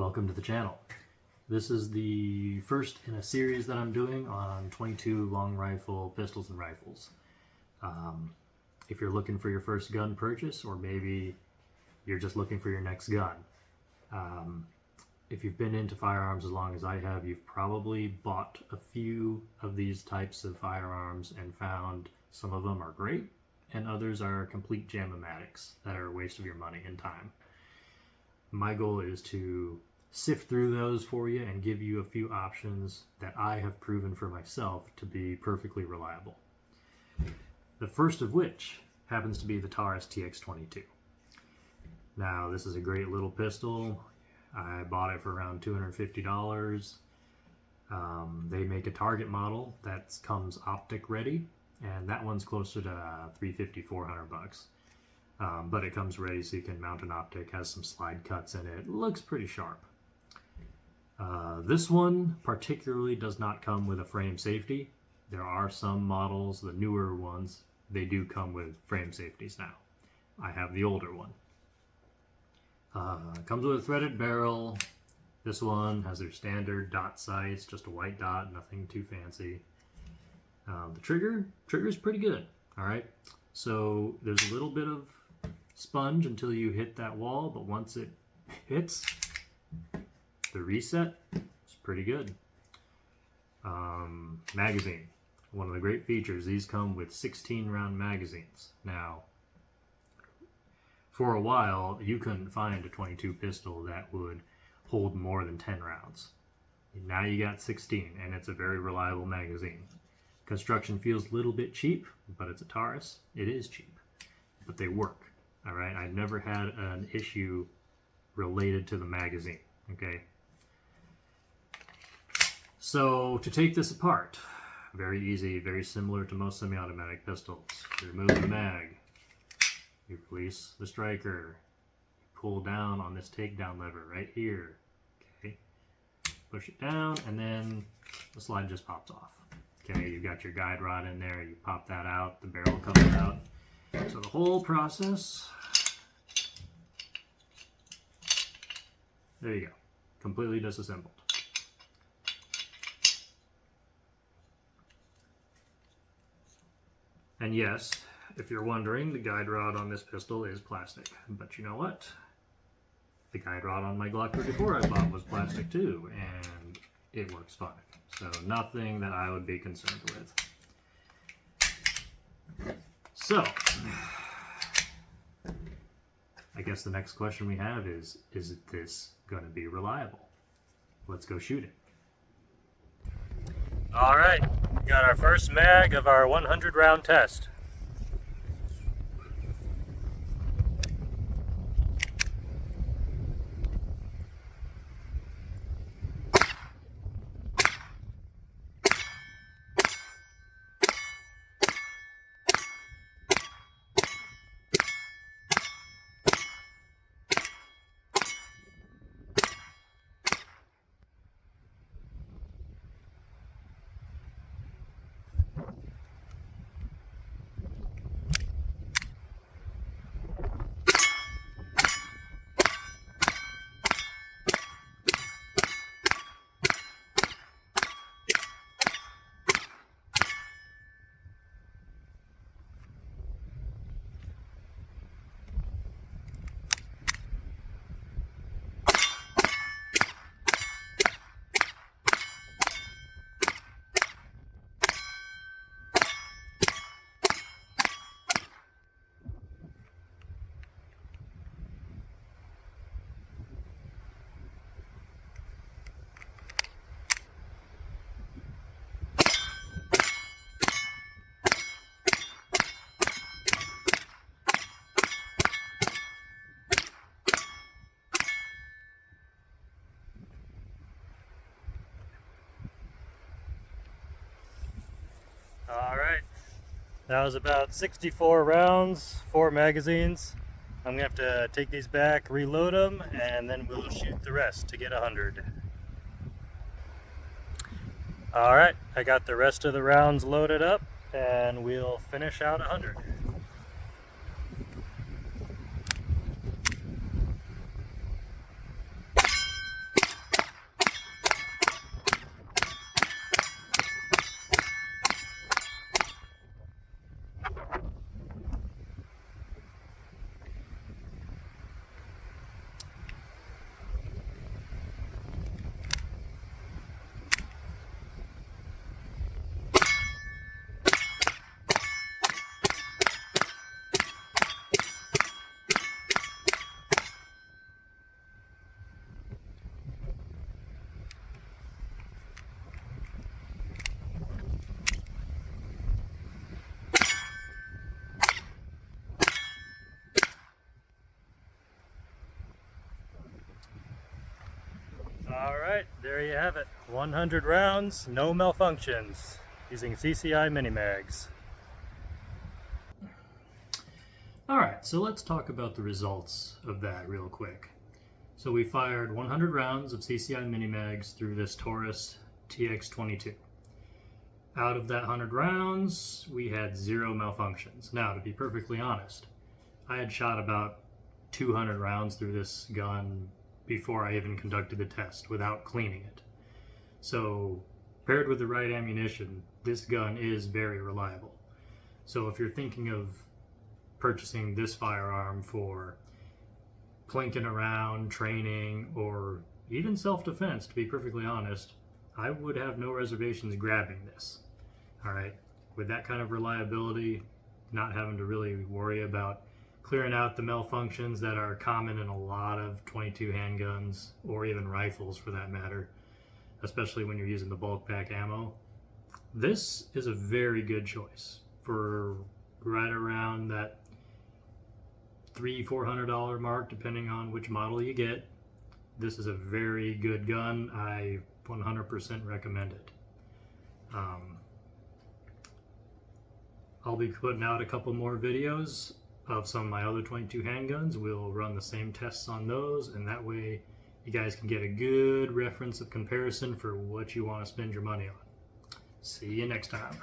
welcome to the channel. This is the first in a series that I'm doing on 22 long rifle pistols and rifles. If you're looking for your first gun purchase, or maybe you're just looking for your next gun, if you've been into firearms as long as I have, you've probably bought a few of these types of firearms and found some of them are great and others are complete jam-o-matics that are a waste of your money and time. My goal is to sift through those for you and give you a few options that I have proven for myself to be perfectly reliable. The first of which happens to be the Taurus TX22. Now, this is a great little pistol. I bought it for around $250. They make a target model that comes optic ready, and that one's closer to $350, $400. But it comes ready so you can mount an optic, has some slide cuts in it, looks pretty sharp. This one particularly does not come with a frame safety. There are some models, the newer ones, they do come with frame safeties now. I have the older one. Comes with a threaded barrel. This one has their standard dot sights, just a white dot, nothing too fancy. The trigger's pretty good, alright? So there's a little bit of sponge until you hit that wall, but once it hits the reset, it's pretty good. Magazine. One of the great features, these come with 16 round magazines. Now, for a while, you couldn't find a 22 pistol that would hold more than 10 rounds. Now you got 16, and it's a very reliable magazine. Construction feels a little bit cheap, but it's a Taurus. It is cheap, but they work. All right, I've never had an issue related to the magazine. Okay. So to take this apart, very easy, very similar to most semi-automatic pistols. You remove the mag, you release the striker, you pull down on this takedown lever right here. Okay, push it down, and then the slide just pops off. Okay, you've got your guide rod in there, you pop that out, the barrel comes out. So the whole process, there you go, completely disassembled. And yes, if you're wondering, the guide rod on this pistol is plastic, but you know what? The guide rod on my Glock 34 I bought was plastic too, and it works fine. So nothing that I would be concerned with. So, I guess the next question we have is this going to be reliable? Let's go shoot it. All right, got our first mag of our 100 round test. Alright, that was about 64 rounds, 4 magazines. I'm going to have to take these back, reload them, and then we'll shoot the rest to get 100. Alright, I got the rest of the rounds loaded up, and we'll finish out 100. Alright, there you have it. 100 rounds, no malfunctions, using CCI mini mags. Alright, so let's talk about the results of that real quick. So we fired 100 rounds of CCI mini mags through this Taurus TX22. Out of that 100 rounds, we had 0 malfunctions. Now, to be perfectly honest, I had shot about 200 rounds through this gun before I even conducted the test without cleaning it. So, paired with the right ammunition, this gun is very reliable. So if you're thinking of purchasing this firearm for plinking around, training, or even self-defense, to be perfectly honest, I would have no reservations grabbing this. Alright, with that kind of reliability, not having to really worry about clearing out the malfunctions that are common in a lot of 22 handguns, or even rifles for that matter, especially when you're using the bulk pack ammo, this is a very good choice for right around that $300-400 mark, depending on which model you get. This is a very good gun. I 100% recommend it. I'll be putting out a couple more videos of some of my other 22 handguns. We'll run the same tests on those, and that way you guys can get a good reference of comparison for what you want to spend your money on. See you next time.